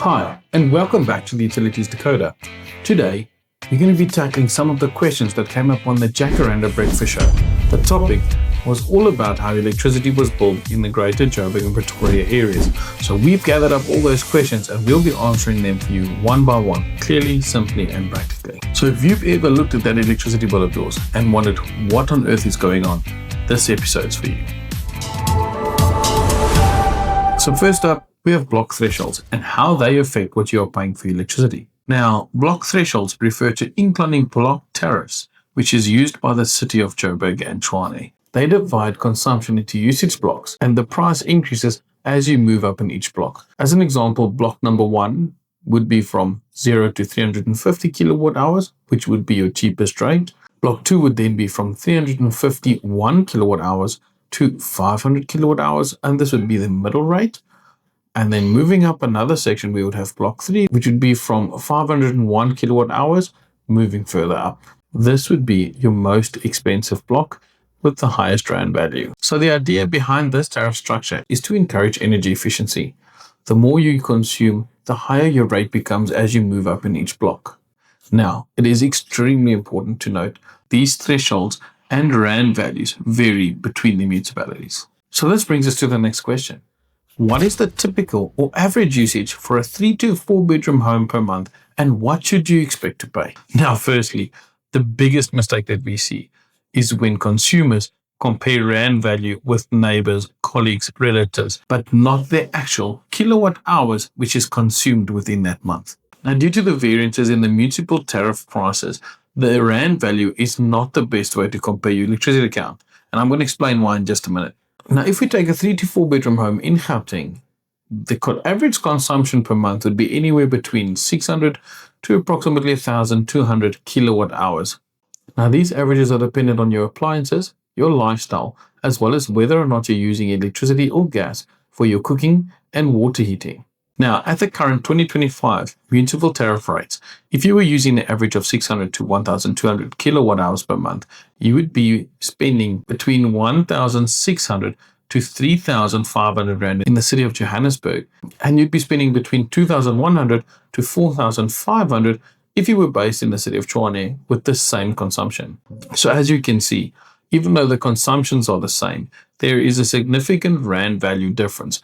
Hi, and welcome back to the Utilities Decoder. Today, we're going to be tackling some of the questions that came up on the Jacaranda Breakfast Show. The topic was all about how electricity was built in the greater Johannesburg and Pretoria areas. So we've gathered up all those questions and we'll be answering them for you one by one, clearly, simply, and practically. So if you've ever looked at that electricity bill of yours and wondered what on earth is going on, this episode's for you. So first up, we have block thresholds and how they affect what you are paying for electricity. Now, block thresholds refer to inclining block tariffs, which is used by the city of Johannesburg and Pretoria. They divide consumption into usage blocks, and the price increases as you move up in each block. As an example, block number 1 would be from 0 to 350 kilowatt hours, which would be your cheapest rate. Block 2 would then be from 351 kilowatt hours to 500 kilowatt hours, and this would be the middle rate. And then moving up another section, we would have block 3, which would be from 501 kilowatt hours, moving further up. This would be your most expensive block with the highest rand value. So the idea behind this tariff structure is to encourage energy efficiency. The more you consume, the higher your rate becomes as you move up in each block. Now, it is extremely important to note these thresholds and rand values vary between the municipalities. So this brings us to the next question. What is the typical or average usage for a 3 to 4 bedroom home per month, and what should you expect to pay? Now, firstly, the biggest mistake that we see is when consumers compare rand value with neighbors, colleagues, relatives, but not their actual kilowatt hours which is consumed within that month. Now, due to the variances in the municipal tariff prices, the rand value is not the best way to compare your electricity account, and I'm going to explain why in just a minute. Now, if we take a 3 to 4 bedroom home in Gauteng, the average consumption per month would be anywhere between 600 to approximately 1,200 kilowatt hours. Now, these averages are dependent on your appliances, your lifestyle, as well as whether or not you're using electricity or gas for your cooking and water heating. Now, at the current 2025 municipal tariff rates, if you were using an average of 600 to 1,200 kilowatt hours per month, you would be spending between 1,600 to 3,500 rand in the city of Johannesburg, and you'd be spending between 2,100 to 4,500 if you were based in the city of Pretoria with the same consumption. So as you can see, even though the consumptions are the same, there is a significant rand value difference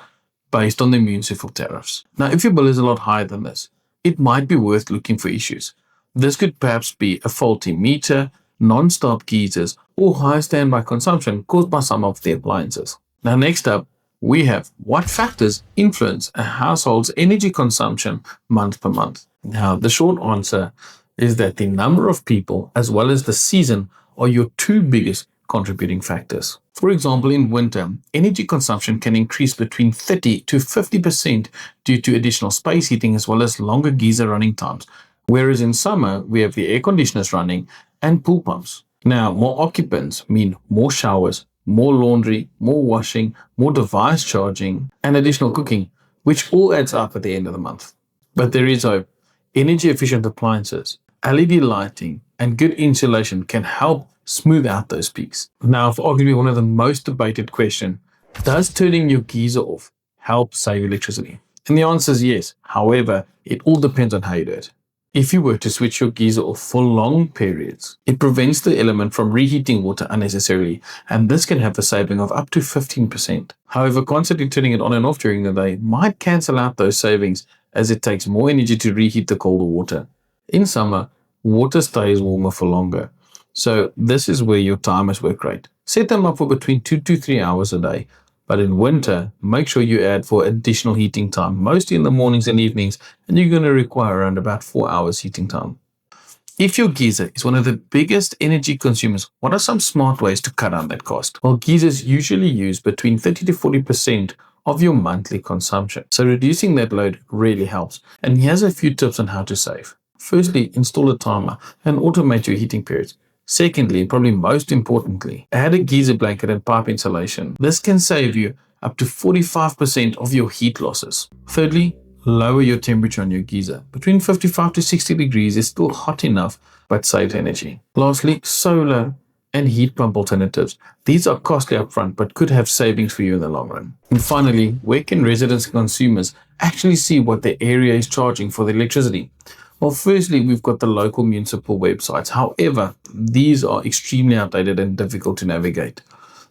based on the municipal tariffs. Now, if your bill is a lot higher than this, it might be worth looking for issues. This could perhaps be a faulty meter, non-stop geysers, or high standby consumption caused by some of the appliances. Now, next up, we have what factors influence a household's energy consumption month per month. Now, the short answer is that the number of people as well as the season are your two biggest contributing factors. For example, in winter, energy consumption can increase between 30 to 50% due to additional space heating as well as longer geyser running times, whereas in summer, we have the air conditioners running and pool pumps. Now, more occupants mean more showers, more laundry, more washing, more device charging, and additional cooking, which all adds up at the end of the month. But there is hope. Energy-efficient appliances, LED lighting, and good insulation can help smooth out those peaks. Now, for arguably one of the most debated questions, does turning your geyser off help save electricity? And the answer is yes. However, it all depends on how you do it. If you were to switch your geyser off for long periods, it prevents the element from reheating water unnecessarily, and this can have a saving of up to 15%. However, constantly turning it on and off during the day might cancel out those savings as it takes more energy to reheat the colder water. In summer, water stays warmer for longer. So this is where your timers work great. Set them up for between 2 to 3 hours a day. But in winter, make sure you add for additional heating time, mostly in the mornings and evenings, and you're going to require around about 4 hours heating time. If your geyser is one of the biggest energy consumers, what are some smart ways to cut down that cost? Well, geysers usually use between 30 to 40% of your monthly consumption. So reducing that load really helps. And here's a few tips on how to save. Firstly, install a timer and automate your heating periods. Secondly, and probably most importantly, add a geyser blanket and pipe insulation. This can save you up to 45% of your heat losses. Thirdly, lower your temperature on your geyser. Between 55 to 60 degrees is still hot enough, but saves energy. Lastly, solar and heat pump alternatives. These are costly upfront but could have savings for you in the long run. And finally, where can residents and consumers actually see what their area is charging for the electricity? Well, firstly, we've got the local municipal websites. However, these are extremely outdated and difficult to navigate.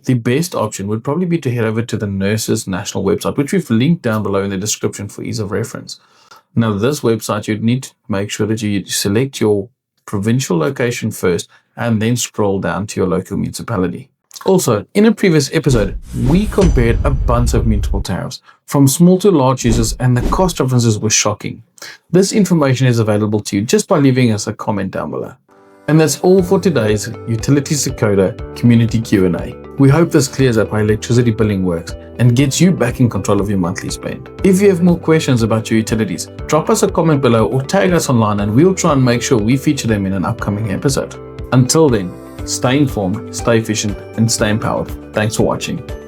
The best option would probably be to head over to the Nurses National website, which we've linked down below in the description for ease of reference. Now, this website, you'd need to make sure that you select your provincial location first and then scroll down to your local municipality. Also, in a previous episode, we compared a bunch of municipal tariffs from small to large users, and the cost differences were shocking. This information is available to you just by leaving us a comment down below. And that's all for today's Utilities Decoder Community Q&A. We hope this clears up how electricity billing works and gets you back in control of your monthly spend. If you have more questions about your utilities, drop us a comment below or tag us online and we'll try and make sure we feature them in an upcoming episode. Until then, stay informed, stay efficient, and stay empowered. Thanks for watching.